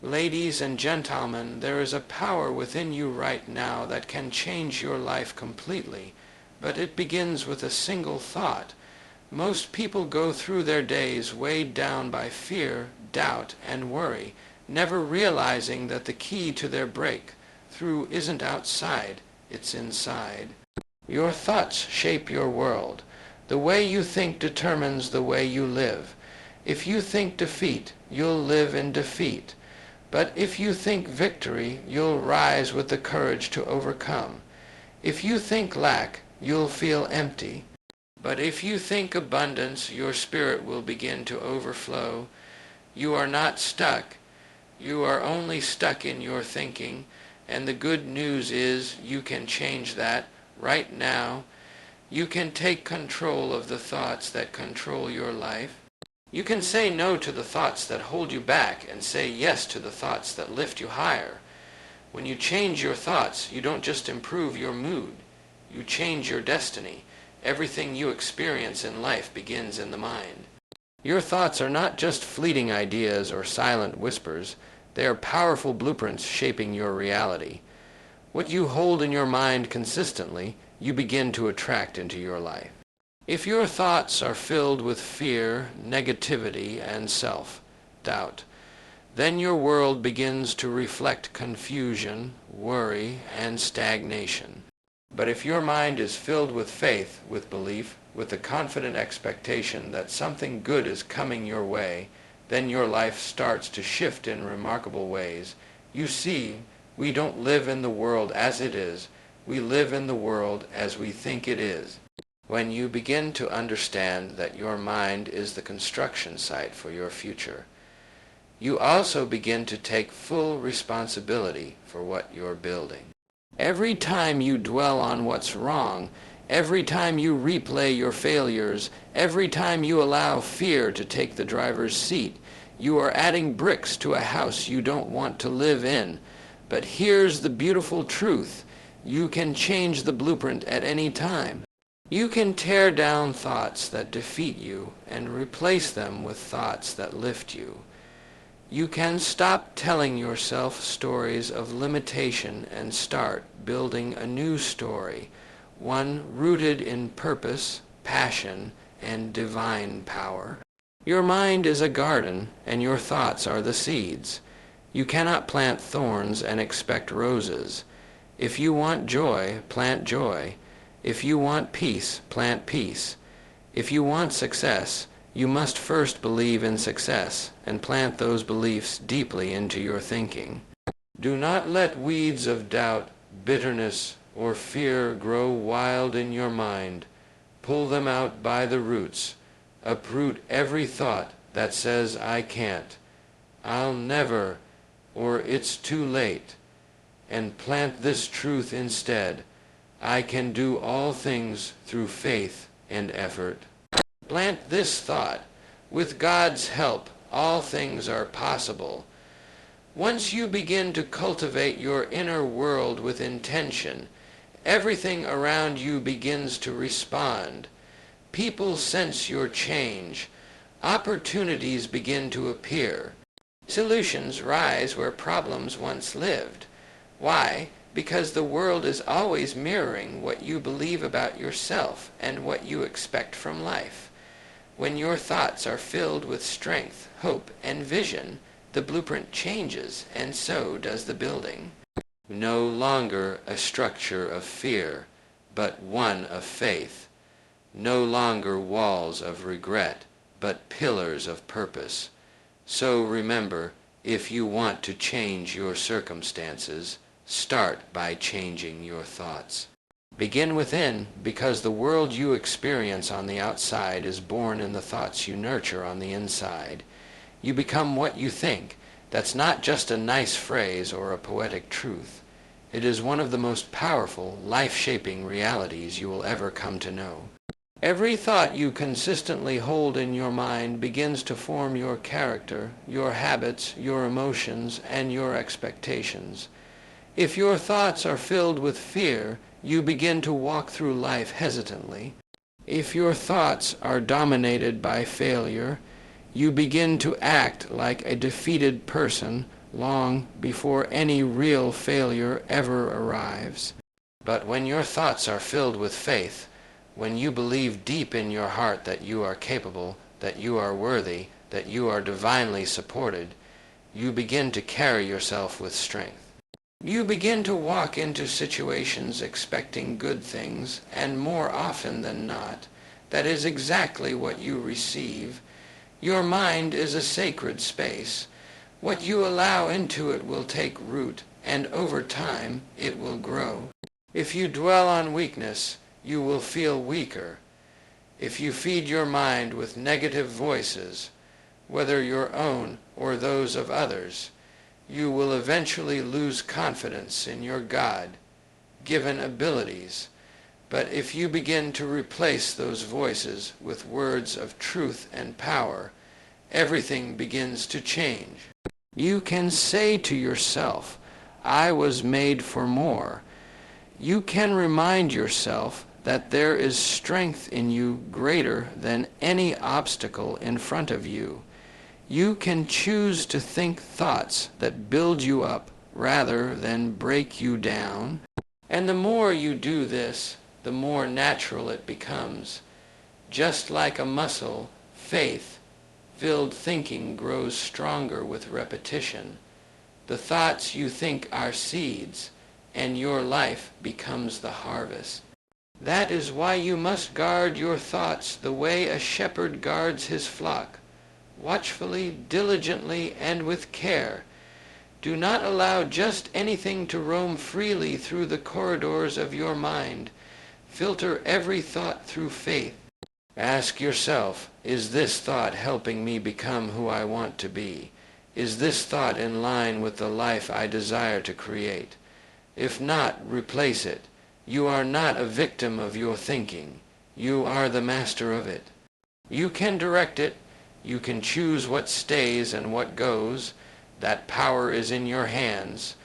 Ladies and gentlemen, there is a power within you right now that can change your life completely, but it begins with a single thought. Most people go through their days weighed down by fear, doubt, and worry, never realizing that the key to their breakthrough isn't outside, it's inside. Your thoughts shape your world. The way you think determines the way you live. If you think defeat, you'll live in defeat. But if you think victory, you'll rise with the courage to overcome. If you think lack, you'll feel empty. But if you think abundance, your spirit will begin to overflow. You are not stuck. You are only stuck in your thinking. And the good news is you can change that right now. You can take control of the thoughts that control your life. You can say no to the thoughts that hold you back and say yes to the thoughts that lift you higher. When you change your thoughts, you don't just improve your mood. You change your destiny. Everything you experience in life begins in the mind. Your thoughts are not just fleeting ideas or silent whispers. They are powerful blueprints shaping your reality. What you hold in your mind consistently, you begin to attract into your life. If your thoughts are filled with fear, negativity, and self-doubt, then your world begins to reflect confusion, worry, and stagnation. But if your mind is filled with faith, with belief, with the confident expectation that something good is coming your way, then your life starts to shift in remarkable ways. You see, we don't live in the world as it is. We live in the world as we think it is. When you begin to understand that your mind is the construction site for your future, you also begin to take full responsibility for what you're building. Every time you dwell on what's wrong, every time you replay your failures, every time you allow fear to take the driver's seat, you are adding bricks to a house you don't want to live in. But here's the beautiful truth. You can change the blueprint at any time. You can tear down thoughts that defeat you and replace them with thoughts that lift you. You can stop telling yourself stories of limitation and start building a new story, one rooted in purpose, passion, and divine power. Your mind is a garden, and your thoughts are the seeds. You cannot plant thorns and expect roses. If you want joy, plant joy. If you want peace, plant peace. If you want success, you must first believe in success and plant those beliefs deeply into your thinking. Do not let weeds of doubt, bitterness, or fear grow wild in your mind. Pull them out by the roots. Uproot every thought that says, I can't, I'll never, or it's too late, and plant this truth instead. I can do all things through faith and effort. Plant this thought. With God's help, all things are possible. Once you begin to cultivate your inner world with intention, everything around you begins to respond. People sense your change. Opportunities begin to appear. Solutions rise where problems once lived. Why? Because the world is always mirroring what you believe about yourself and what you expect from life. When your thoughts are filled with strength, hope, and vision, the blueprint changes, and so does the building. No longer a structure of fear, but one of faith. No longer walls of regret, but pillars of purpose. So remember, if you want to change your circumstances, start by changing your thoughts. Begin within, because the world you experience on the outside is born in the thoughts you nurture on the inside. You become what you think. That's not just a nice phrase or a poetic truth. It is one of the most powerful, life-shaping realities you will ever come to know. Every thought you consistently hold in your mind begins to form your character, your habits, your emotions, and your expectations. If your thoughts are filled with fear, you begin to walk through life hesitantly. If your thoughts are dominated by failure, you begin to act like a defeated person, long before any real failure ever arrives. But when your thoughts are filled with faith, when you believe deep in your heart that you are capable, that you are worthy, that you are divinely supported, you begin to carry yourself with strength. You begin to walk into situations expecting good things, and more often than not, that is exactly what you receive. Your mind is a sacred space. What you allow into it will take root, and over time it will grow. If you dwell on weakness, you will feel weaker. If you feed your mind with negative voices, whether your own or those of others, you will eventually lose confidence in your God-given abilities. But if you begin to replace those voices with words of truth and power, everything begins to change. You can say to yourself, "I was made for more." You can remind yourself that there is strength in you greater than any obstacle in front of you. You can choose to think thoughts that build you up rather than break you down. And the more you do this, the more natural it becomes. Just like a muscle, faith-filled thinking grows stronger with repetition. The thoughts you think are seeds, and your life becomes the harvest. That is why you must guard your thoughts the way a shepherd guards his flock, watchfully, diligently, and with care. Do not allow just anything to roam freely through the corridors of your mind. Filter every thought through faith. Ask yourself, is this thought helping me become who I want to be? Is this thought in line with the life I desire to create? If not, replace it. You are not a victim of your thinking. You are the master of it. You can direct it. You can choose what stays and what goes. That power is in your hands.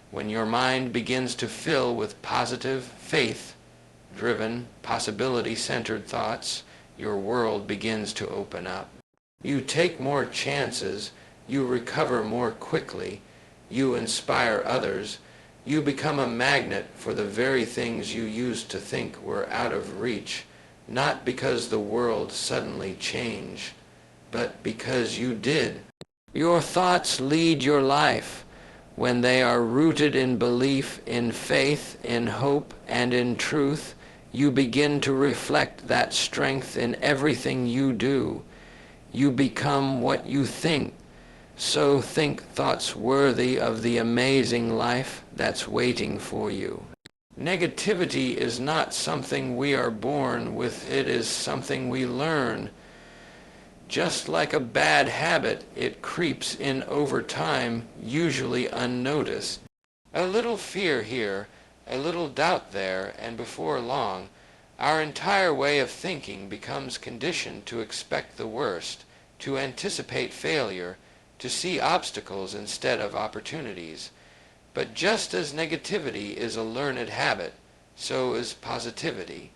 When your mind begins to fill with positive, faith-driven, possibility-centered thoughts, your world begins to open up. You take more chances. You recover more quickly. You inspire others. You become a magnet for the very things you used to think were out of reach, not because the world suddenly changed, but because you did. Your thoughts lead your life. When they are rooted in belief, in faith, in hope, and in truth, you begin to reflect that strength in everything you do. You become what you think. So think thoughts worthy of the amazing life that's waiting for you. Negativity is not something we are born with. It is something we learn. Just like a bad habit, it creeps in over time, usually unnoticed. A little fear here, a little doubt there, and before long, our entire way of thinking becomes conditioned to expect the worst, to anticipate failure, to see obstacles instead of opportunities. But just as negativity is a learned habit, so is positivity.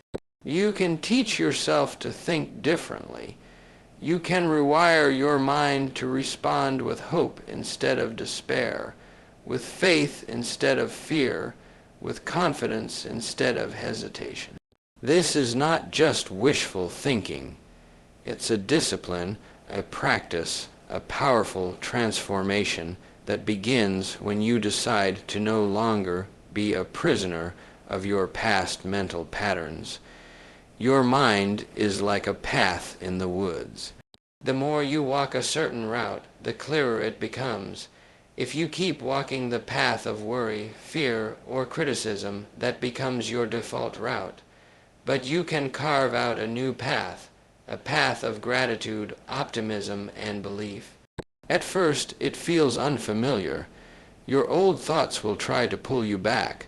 You can teach yourself to think differently. You can rewire your mind to respond with hope instead of despair, with faith instead of fear, with confidence instead of hesitation. This is not just wishful thinking. It's a discipline, a practice, a powerful transformation that begins when you decide to no longer be a prisoner of your past mental patterns. Your mind is like a path in the woods. The more you walk a certain route, the clearer it becomes. If you keep walking the path of worry, fear, or criticism, that becomes your default route. But you can carve out a new path, a path of gratitude, optimism, and belief. At first, it feels unfamiliar. Your old thoughts will try to pull you back.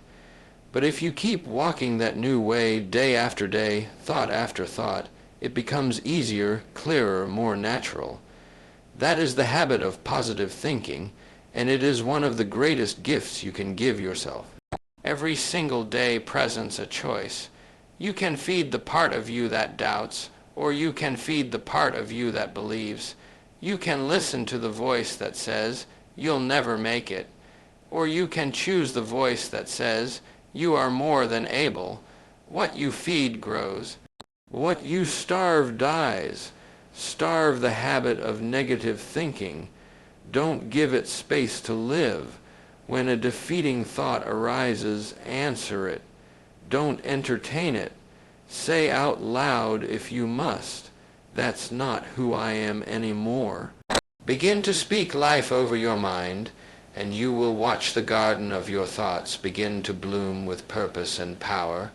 But if you keep walking that new way day after day, thought after thought, it becomes easier, clearer, more natural. That is the habit of positive thinking, and it is one of the greatest gifts you can give yourself. Every single day presents a choice. You can feed the part of you that doubts, or you can feed the part of you that believes. You can listen to the voice that says, you'll never make it. Or you can choose the voice that says, you are more than able. What you feed grows. What you starve dies. Starve the habit of negative thinking. Don't give it space to live. When a defeating thought arises, answer it. Don't entertain it. Say out loud if you must, that's not who I am anymore. Begin to speak life over your mind, and you will watch the garden of your thoughts begin to bloom with purpose and power.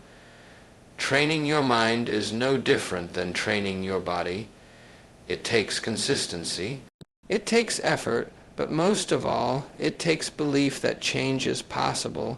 Training your mind is no different than training your body. It takes consistency. It takes effort, but most of all, it takes belief that change is possible.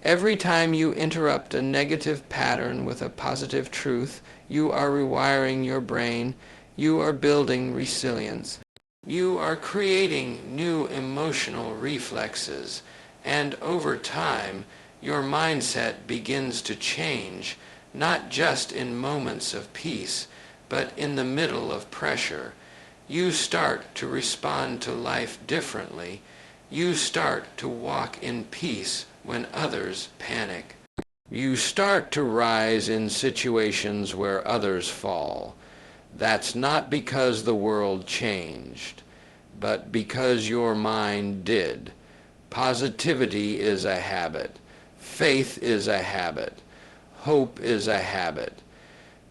Every time you interrupt a negative pattern with a positive truth, you are rewiring your brain. You are building resilience. You are creating new emotional reflexes, and over time, your mindset begins to change, not just in moments of peace, but in the middle of pressure. You start to respond to life differently. You start to walk in peace when others panic. You start to rise in situations where others fall. That's not because the world changed, but because your mind did. Positivity is a habit. Faith is a habit. Hope is a habit.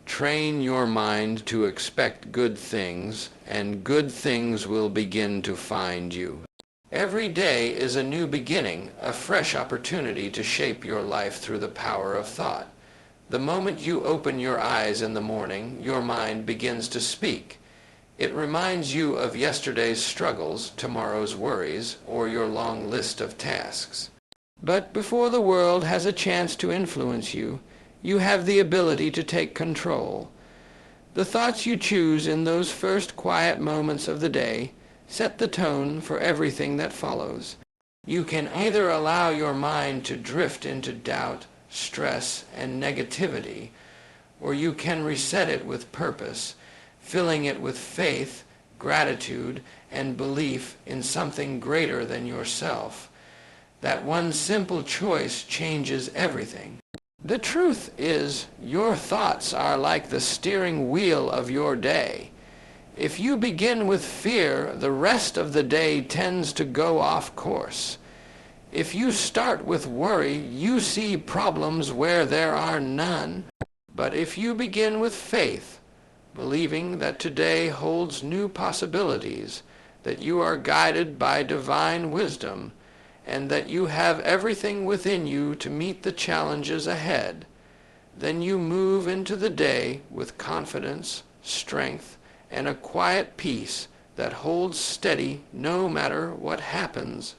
Train your mind to expect good things, and good things will begin to find you. Every day is a new beginning, a fresh opportunity to shape your life through the power of thought. The moment you open your eyes in the morning, your mind begins to speak. It reminds you of yesterday's struggles, tomorrow's worries, or your long list of tasks. But before the world has a chance to influence you, you have the ability to take control. The thoughts you choose in those first quiet moments of the day set the tone for everything that follows. You can either allow your mind to drift into doubt, stress, and negativity, or you can reset it with purpose, filling it with faith, gratitude, and belief in something greater than yourself. That one simple choice changes everything. The truth is, your thoughts are like the steering wheel of your day. If you begin with fear, the rest of the day tends to go off course. If you start with worry, you see problems where there are none. But if you begin with faith, believing that today holds new possibilities, that you are guided by divine wisdom, and that you have everything within you to meet the challenges ahead, then you move into the day with confidence, strength, and a quiet peace that holds steady no matter what happens.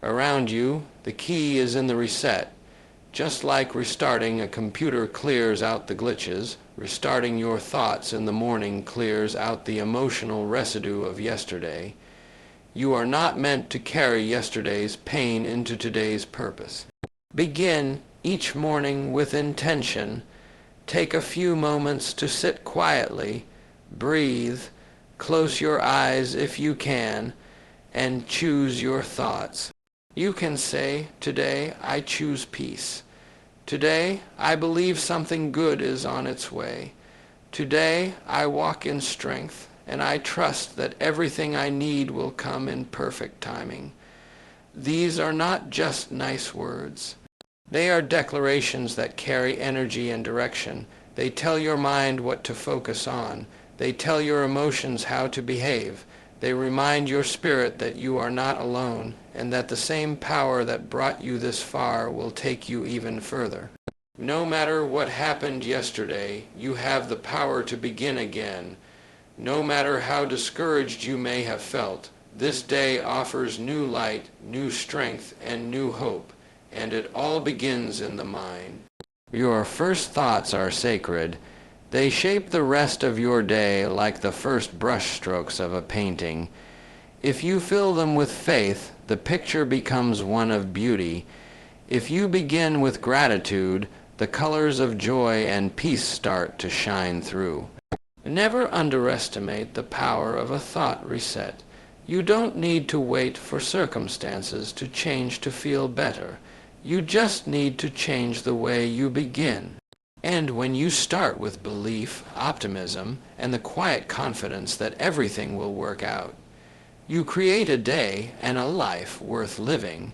Around you, the key is in the reset. Just like restarting a computer clears out the glitches, restarting your thoughts in the morning clears out the emotional residue of yesterday. You are not meant to carry yesterday's pain into today's purpose. Begin each morning with intention. Take a few moments to sit quietly, breathe, close your eyes if you can, and choose your thoughts. You can say, today I choose peace. Today I believe something good is on its way. Today I walk in strength, and I trust that everything I need will come in perfect timing. These are not just nice words. They are declarations that carry energy and direction. They tell your mind what to focus on. They tell your emotions how to behave. They remind your spirit that you are not alone, and that the same power that brought you this far will take you even further. No matter what happened yesterday, you have the power to begin again. No matter how discouraged you may have felt, this day offers new light, new strength, and new hope, and it all begins in the mind. Your first thoughts are sacred. They shape the rest of your day like the first brushstrokes of a painting. If you fill them with faith, the picture becomes one of beauty. If you begin with gratitude, the colors of joy and peace start to shine through. Never underestimate the power of a thought reset. You don't need to wait for circumstances to change to feel better. You just need to change the way you begin. And when you start with belief, optimism, and the quiet confidence that everything will work out, you create a day and a life worth living.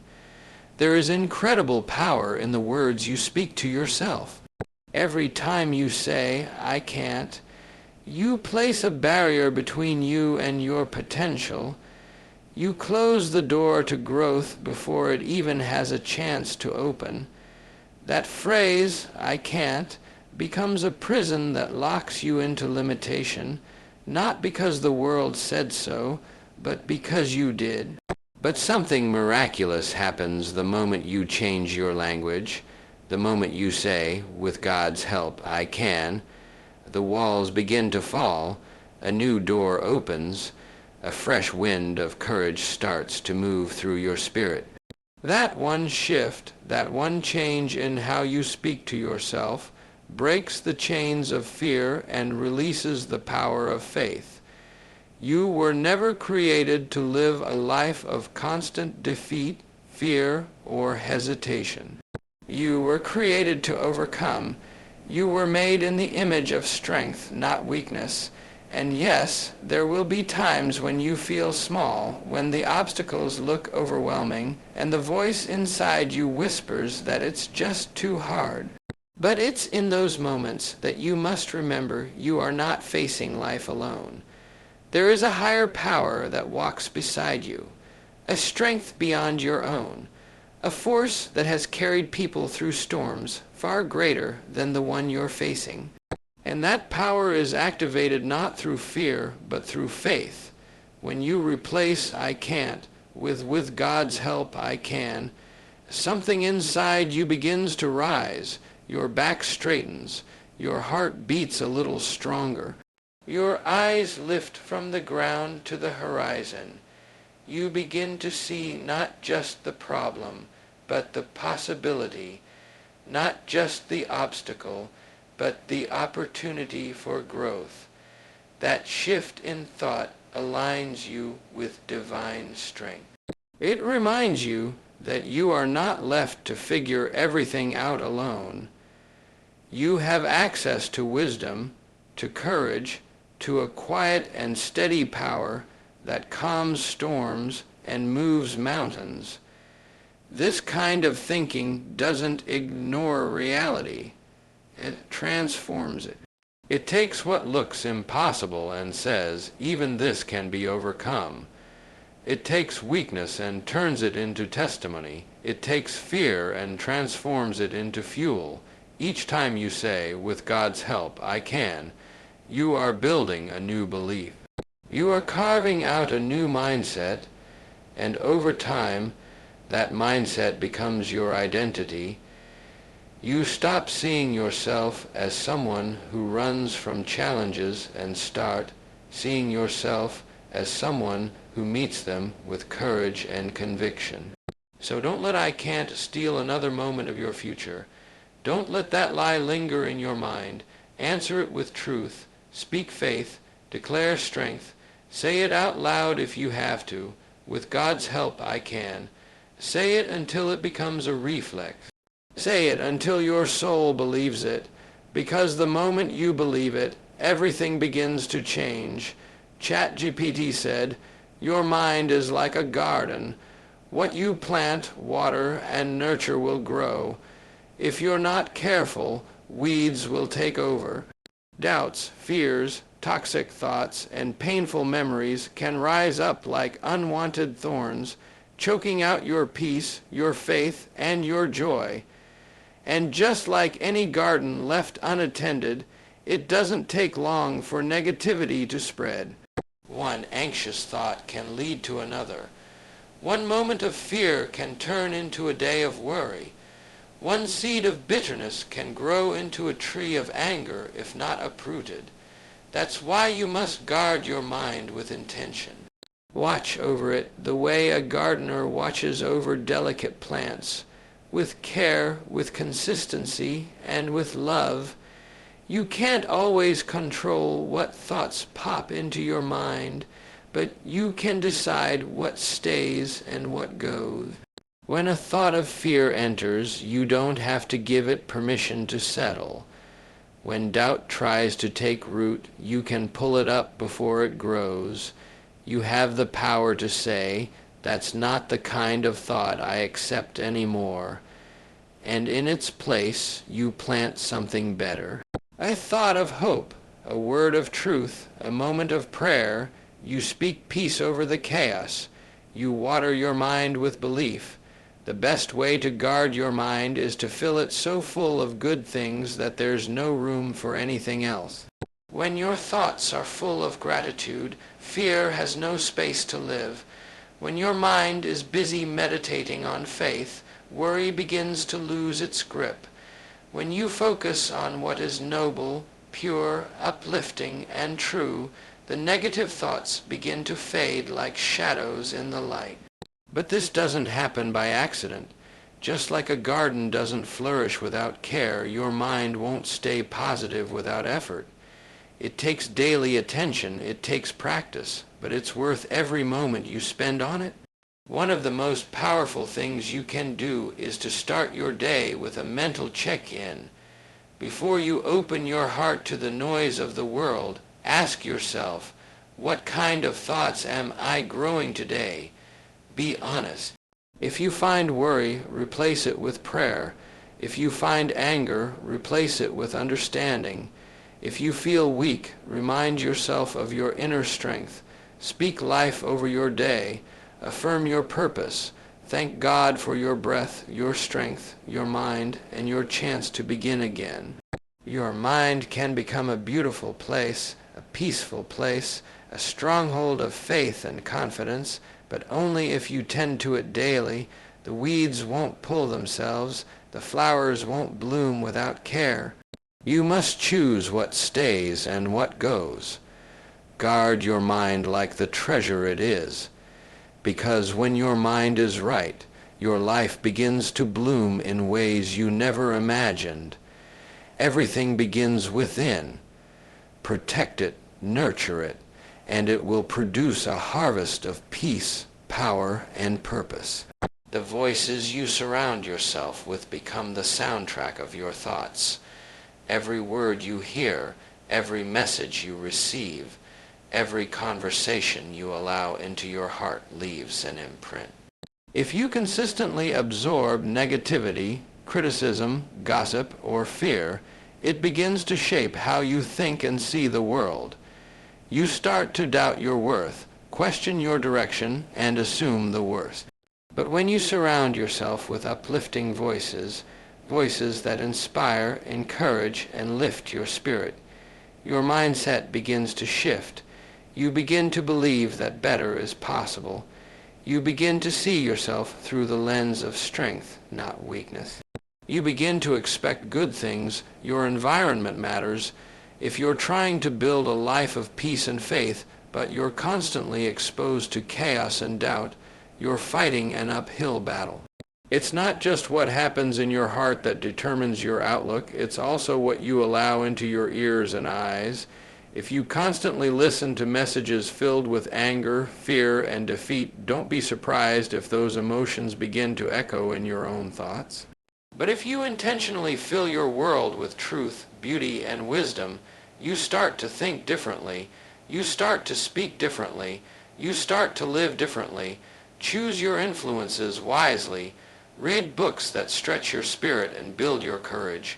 There is incredible power in the words you speak to yourself. Every time you say, "I can't," you place a barrier between you and your potential. You close the door to growth before it even has a chance to open. That phrase, "I can't," becomes a prison that locks you into limitation, not because the world said so, but because you did. But something miraculous happens the moment you change your language, the moment you say, "With God's help, I can." The walls begin to fall, a new door opens, a fresh wind of courage starts to move through your spirit. That one shift, that one change in how you speak to yourself, breaks the chains of fear and releases the power of faith. You were never created to live a life of constant defeat, fear, or hesitation. You were created to overcome. You were made in the image of strength, not weakness. And yes, there will be times when you feel small, when the obstacles look overwhelming, and the voice inside you whispers that it's just too hard. But it's in those moments that you must remember you are not facing life alone. There is a higher power that walks beside you, a strength beyond your own, a force that has carried people through storms far greater than the one you're facing. And that power is activated not through fear, but through faith. When you replace "I can't" with God's help, I can, something inside you begins to rise. Your back straightens. Your heart beats a little stronger. Your eyes lift from the ground to the horizon. You begin to see not just the problem, but the possibility, not just the obstacle, but the opportunity for growth. That shift in thought aligns you with divine strength. It reminds you that you are not left to figure everything out alone. You have access to wisdom, to courage, to a quiet and steady power that calms storms and moves mountains. This kind of thinking doesn't ignore reality. It transforms it. It takes what looks impossible and says, "Even this can be overcome." It takes weakness and turns it into testimony. It takes fear and transforms it into fuel. Each time you say, "With God's help, I can," you are building a new belief. You are carving out a new mindset, and over time, that mindset becomes your identity. You stop seeing yourself as someone who runs from challenges and start seeing yourself as someone who meets them with courage and conviction. So don't let "I can't" steal another moment of your future. Don't let that lie linger in your mind. Answer it with truth. Speak faith. Declare strength. Say it out loud if you have to. "With God's help, I can." Say it until it becomes a reflex. Say it until your soul believes it, because the moment you believe it, everything begins to change. ChatGPT said, "Your mind is like a garden. What you plant, water, and nurture will grow. If you're not careful, weeds will take over." Doubts, fears, toxic thoughts, and painful memories can rise up like unwanted thorns, choking out your peace, your faith, and your joy. And just like any garden left unattended, it doesn't take long for negativity to spread. One anxious thought can lead to another. One moment of fear can turn into a day of worry. One seed of bitterness can grow into a tree of anger if not uprooted. That's why you must guard your mind with intention. Watch over it the way a gardener watches over delicate plants, with care, with consistency, and with love. You can't always control what thoughts pop into your mind, but you can decide what stays and what goes. When a thought of fear enters, you don't have to give it permission to settle. When doubt tries to take root, you can pull it up before it grows. You have the power to say, "That's not the kind of thought I accept anymore." And in its place, you plant something better. A thought of hope, a word of truth, a moment of prayer. You speak peace over the chaos. You water your mind with belief. The best way to guard your mind is to fill it so full of good things that there's no room for anything else. When your thoughts are full of gratitude, fear has no space to live. When your mind is busy meditating on faith, worry begins to lose its grip. When you focus on what is noble, pure, uplifting, and true, the negative thoughts begin to fade like shadows in the light. But this doesn't happen by accident. Just like a garden doesn't flourish without care, your mind won't stay positive without effort. It takes daily attention, it takes practice, but it's worth every moment you spend on it. One of the most powerful things you can do is to start your day with a mental check-in. Before you open your heart to the noise of the world, ask yourself, what kind of thoughts am I growing today? Be honest. If you find worry, replace it with prayer. If you find anger, replace it with understanding. If you feel weak, remind yourself of your inner strength. Speak life over your day. Affirm your purpose. Thank God for your breath, your strength, your mind, and your chance to begin again. Your mind can become a beautiful place, a peaceful place, a stronghold of faith and confidence, but only if you tend to it daily. The weeds won't pull themselves, the flowers won't bloom without care. You must choose what stays and what goes. Guard your mind like the treasure it is, because when your mind is right, your life begins to bloom in ways you never imagined. Everything begins within. Protect it, nurture it, and it will produce a harvest of peace, power, and purpose. The voices you surround yourself with become the soundtrack of your thoughts. Every word you hear, every message you receive, every conversation you allow into your heart leaves an imprint. If you consistently absorb negativity, criticism, gossip, or fear, it begins to shape how you think and see the world. You start to doubt your worth, question your direction, and assume the worst. But when you surround yourself with uplifting voices, voices that inspire, encourage, and lift your spirit, your mindset begins to shift. You begin to believe that better is possible. You begin to see yourself through the lens of strength, not weakness. You begin to expect good things. Your environment matters. If you're trying to build a life of peace and faith, but you're constantly exposed to chaos and doubt, you're fighting an uphill battle. It's not just what happens in your heart that determines your outlook, it's also what you allow into your ears and eyes. If you constantly listen to messages filled with anger, fear, and defeat, don't be surprised if those emotions begin to echo in your own thoughts. But if you intentionally fill your world with truth, beauty, and wisdom, you start to think differently, you start to speak differently, you start to live differently. Choose your influences wisely. Read books that stretch your spirit and build your courage.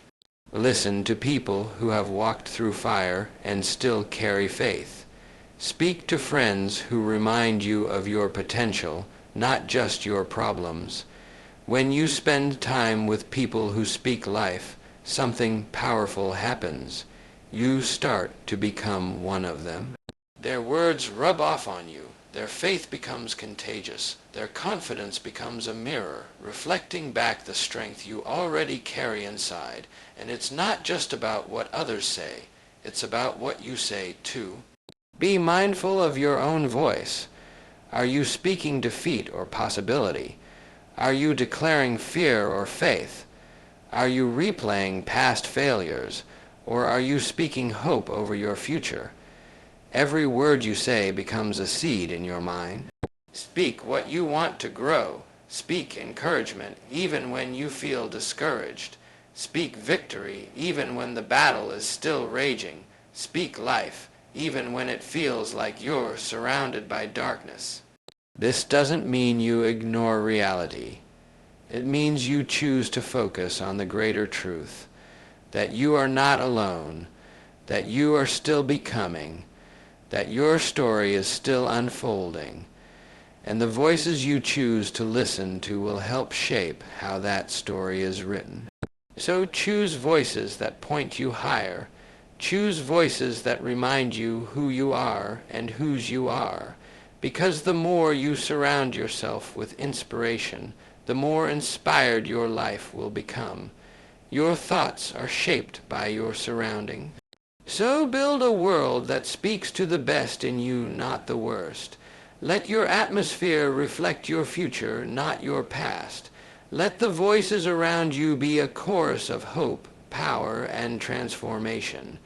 Listen to people who have walked through fire and still carry faith. Speak to friends who remind you of your potential, not just your problems. When you spend time with people who speak life, something powerful happens. You start to become one of them. Their words rub off on you. Their faith becomes contagious. Their confidence becomes a mirror, reflecting back the strength you already carry inside. And it's not just about what others say. It's about what you say too. Be mindful of your own voice. Are you speaking defeat or possibility? Are you declaring fear or faith? Are you replaying past failures? Or are you speaking hope over your future? Every word you say becomes a seed in your mind. Speak what you want to grow. Speak encouragement even when you feel discouraged. Speak victory even when the battle is still raging. Speak life even when it feels like you're surrounded by darkness. This doesn't mean you ignore reality. It means you choose to focus on the greater truth, that you are not alone, that you are still becoming, that your story is still unfolding, and the voices you choose to listen to will help shape how that story is written. So choose voices that point you higher. Choose voices that remind you who you are and whose you are, because the more you surround yourself with inspiration, the more inspired your life will become. Your thoughts are shaped by your surroundings. So build a world that speaks to the best in you, not the worst. Let your atmosphere reflect your future, not your past. Let the voices around you be a chorus of hope, power, and transformation.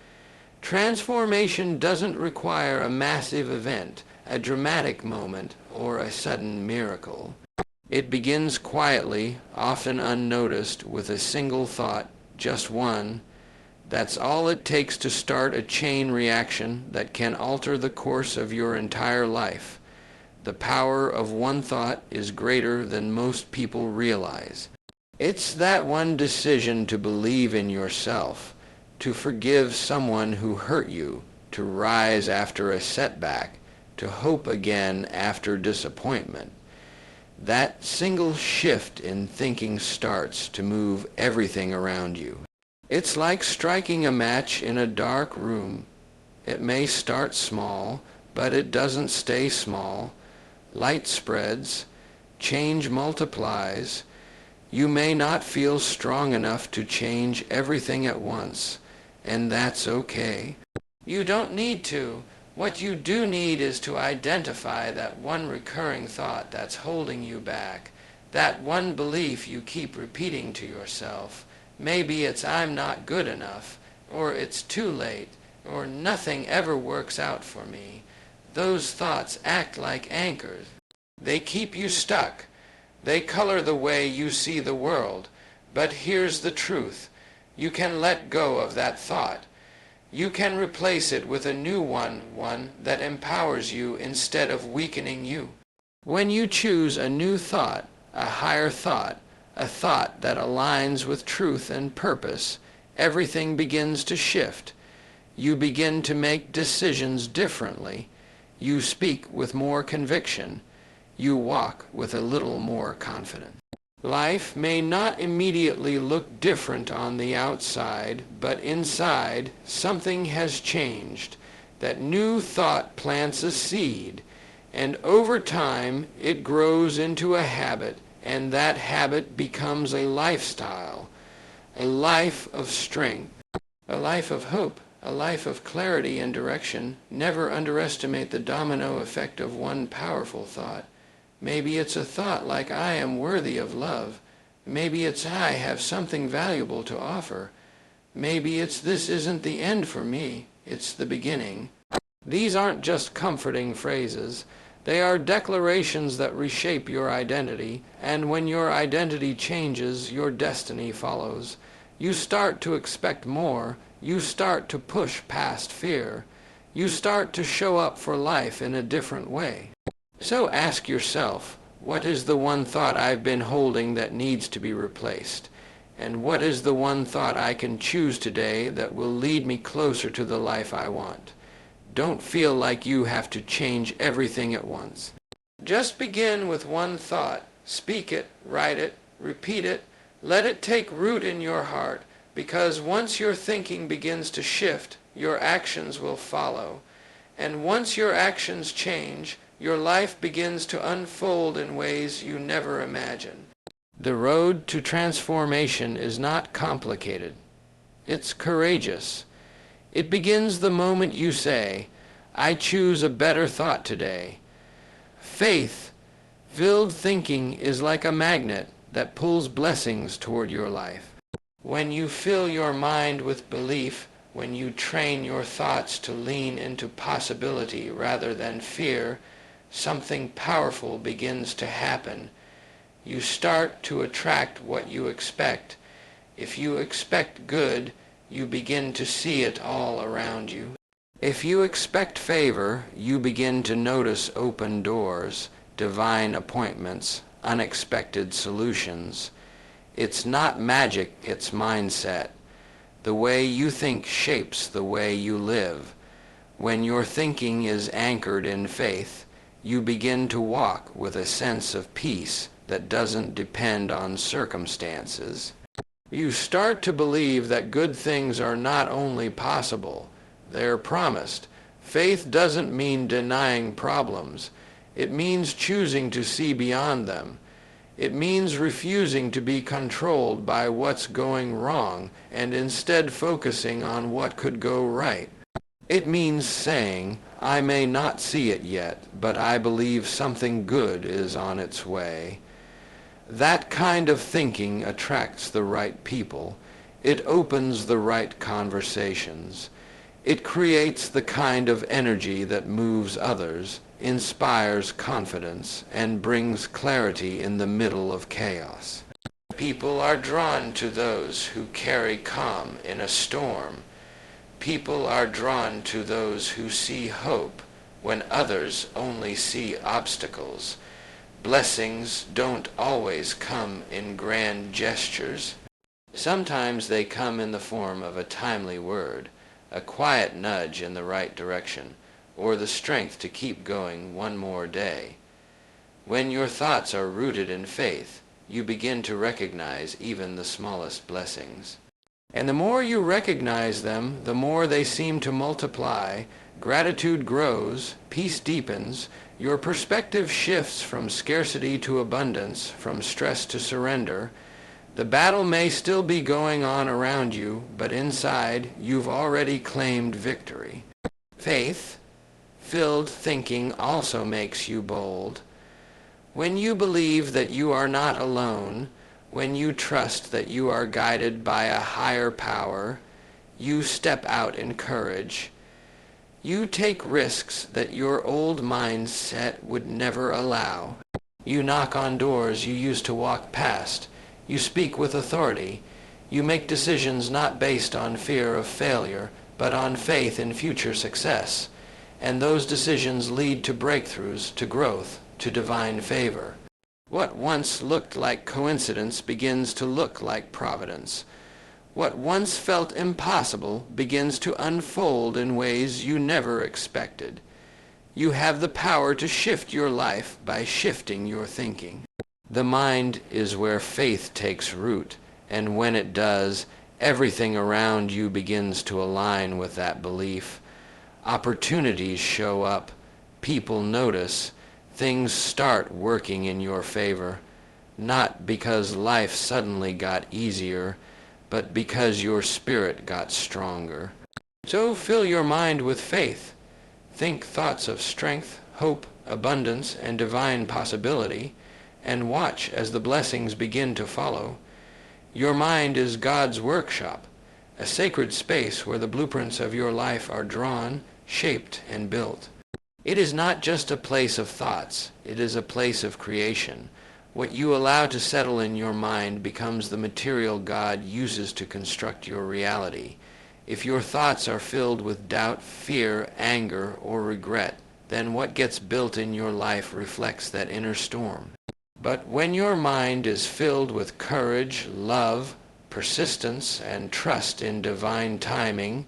Transformation doesn't require a massive event, a dramatic moment, or a sudden miracle. It begins quietly, often unnoticed, with a single thought, just one. That's all it takes to start a chain reaction that can alter the course of your entire life. The power of one thought is greater than most people realize. It's that one decision to believe in yourself, to forgive someone who hurt you, to rise after a setback, to hope again after disappointment. That single shift in thinking starts to move everything around you. It's like striking a match in a dark room. It may start small, but it doesn't stay small. Light spreads, change multiplies. You may not feel strong enough to change everything at once, and that's okay. You don't need to. What you do need is to identify that one recurring thought that's holding you back, that one belief you keep repeating to yourself. Maybe it's "I'm not good enough," or "it's too late," or "nothing ever works out for me." Those thoughts act like anchors. They keep you stuck. They color the way you see the world. But here's the truth. You can let go of that thought. You can replace it with a new one that empowers you instead of weakening you. When you choose a new thought, a higher thought, a thought that aligns with truth and purpose, everything begins to shift. You begin to make decisions differently. You speak with more conviction. You walk with a little more confidence. Life may not immediately look different on the outside, but inside something has changed. That new thought plants a seed, and over time it grows into a habit, and that habit becomes a lifestyle, a life of strength, a life of hope, a life of clarity and direction. Never underestimate the domino effect of one powerful thought. Maybe it's a thought like "I am worthy of love." Maybe it's "I have something valuable to offer." Maybe it's "This isn't the end for me, it's the beginning." These aren't just comforting phrases. They are declarations that reshape your identity, and when your identity changes, your destiny follows. You start to expect more. You start to push past fear. You start to show up for life in a different way. So ask yourself, what is the one thought I've been holding that needs to be replaced? And what is the one thought I can choose today that will lead me closer to the life I want? Don't feel like you have to change everything at once. Just begin with one thought. Speak it, write it, repeat it. Let it take root in your heart, because once your thinking begins to shift, your actions will follow. And once your actions change, your life begins to unfold in ways you never imagined. The road to transformation is not complicated. It's courageous. It begins the moment you say, "I choose a better thought today." Faith-filled thinking is like a magnet that pulls blessings toward your life. When you fill your mind with belief, When you train your thoughts to lean into possibility rather than fear, something powerful begins to happen. You start to attract what you expect. If you expect good, you begin to see it all around you. If you expect favor, you begin to notice open doors, divine appointments, unexpected solutions. It's not magic, it's mindset. The way you think shapes the way you live. When your thinking is anchored in faith, you begin to walk with a sense of peace that doesn't depend on circumstances. You start to believe that good things are not only possible, they're promised. Faith doesn't mean denying problems. It means choosing to see beyond them. It means refusing to be controlled by what's going wrong and instead focusing on what could go right. It means saying, I may not see it yet, but I believe something good is on its way. That kind of thinking attracts the right people. It opens the right conversations. It creates the kind of energy that moves others, inspires confidence, and brings clarity in the middle of chaos. People are drawn to those who carry calm in a storm. People are drawn to those who see hope when others only see obstacles. Blessings don't always come in grand gestures. Sometimes they come in the form of a timely word, a quiet nudge in the right direction, or the strength to keep going one more day. When your thoughts are rooted in faith, you begin to recognize even the smallest blessings. And the more you recognize them, the more they seem to multiply. Gratitude grows, peace deepens, your perspective shifts from scarcity to abundance, from stress to surrender. The battle may still be going on around you, but inside you've already claimed victory. Faith-filled thinking also makes you bold. When you believe that you are not alone, when you trust that you are guided by a higher power, you step out in courage. You take risks that your old mindset would never allow. You knock on doors you used to walk past. You speak with authority. You make decisions not based on fear of failure, but on faith in future success. And those decisions lead to breakthroughs, to growth, to divine favor. What once looked like coincidence begins to look like providence. What once felt impossible begins to unfold in ways you never expected. You have the power to shift your life by shifting your thinking. The mind is where faith takes root, and when it does, everything around you begins to align with that belief. Opportunities show up, people notice, things start working in your favor, not because life suddenly got easier, but because your spirit got stronger. So fill your mind with faith. Think thoughts of strength, hope, abundance, and divine possibility, and watch as the blessings begin to follow. Your mind is God's workshop, a sacred space where the blueprints of your life are drawn, shaped, and built. It is not just a place of thoughts, it is a place of creation. What you allow to settle in your mind becomes the material God uses to construct your reality. If your thoughts are filled with doubt, fear, anger, or regret, then what gets built in your life reflects that inner storm. But when your mind is filled with courage, love, persistence, and trust in divine timing,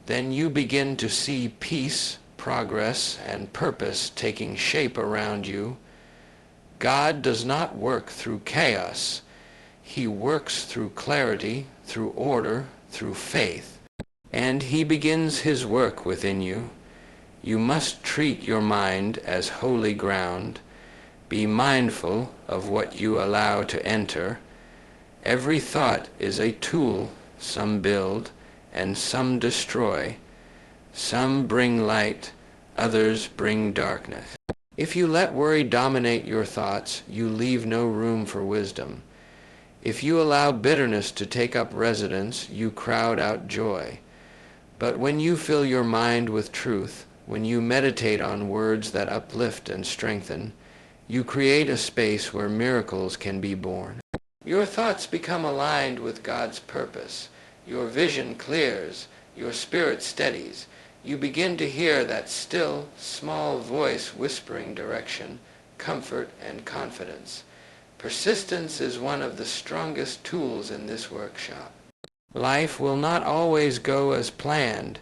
then you begin to see peace, progress, and purpose taking shape around you. God does not work through chaos. He works through clarity, through order, through faith. And he begins his work within you. You must treat your mind as holy ground. Be mindful of what you allow to enter. Every thought is a tool. Some build and some destroy. Some bring light, others bring darkness. If you let worry dominate your thoughts, you leave no room for wisdom. If you allow bitterness to take up residence, you crowd out joy. But when you fill your mind with truth, when you meditate on words that uplift and strengthen, you create a space where miracles can be born. Your thoughts become aligned with God's purpose. Your vision clears. Your spirit steadies. You begin to hear that still, small voice whispering direction, comfort, and confidence. Persistence is one of the strongest tools in this workshop. Life will not always go as planned.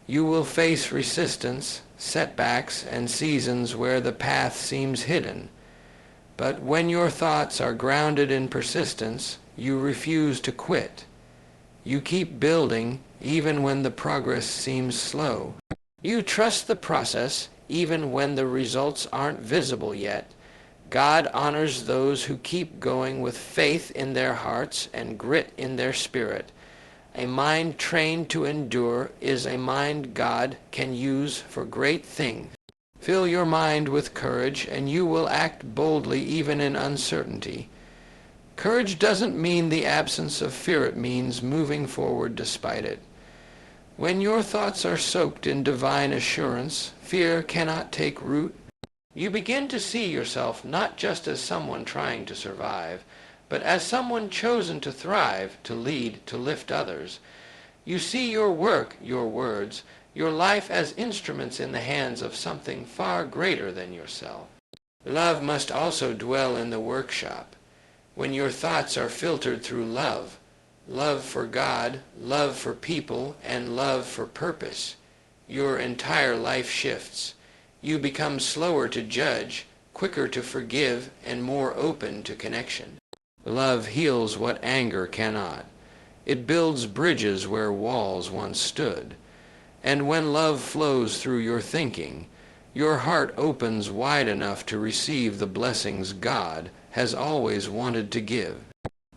You will face resistance, setbacks, and seasons where the path seems hidden. But when your thoughts are grounded in persistence, you refuse to quit. You keep building even when the progress seems slow. You trust the process even when the results aren't visible yet. God honors those who keep going with faith in their hearts and grit in their spirit. A mind trained to endure is a mind God can use for great things. Fill your mind with courage, and you will act boldly even in uncertainty. Courage doesn't mean the absence of fear. It means moving forward despite it. When your thoughts are soaked in divine assurance, fear cannot take root. You begin to see yourself not just as someone trying to survive, but as someone chosen to thrive, to lead, to lift others. You see your work, your words, your life as instruments in the hands of something far greater than yourself. Love must also dwell in the workshop. When your thoughts are filtered through love, love for God, love for people, and love for purpose, your entire life shifts. You become slower to judge, quicker to forgive, and more open to connection. Love heals what anger cannot. It builds bridges where walls once stood. And when love flows through your thinking, your heart opens wide enough to receive the blessings God has always wanted to give.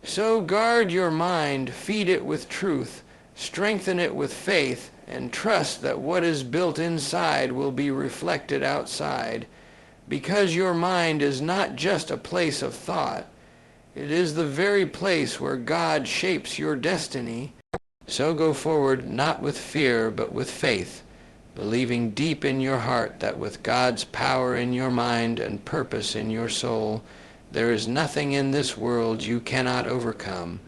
So guard your mind, feed it with truth, strengthen it with faith, and trust that what is built inside will be reflected outside, because your mind is not just a place of thought. It is the very place where God shapes your destiny. So go forward not with fear but with faith, believing deep in your heart that with God's power in your mind and purpose in your soul, there is nothing in this world you cannot overcome.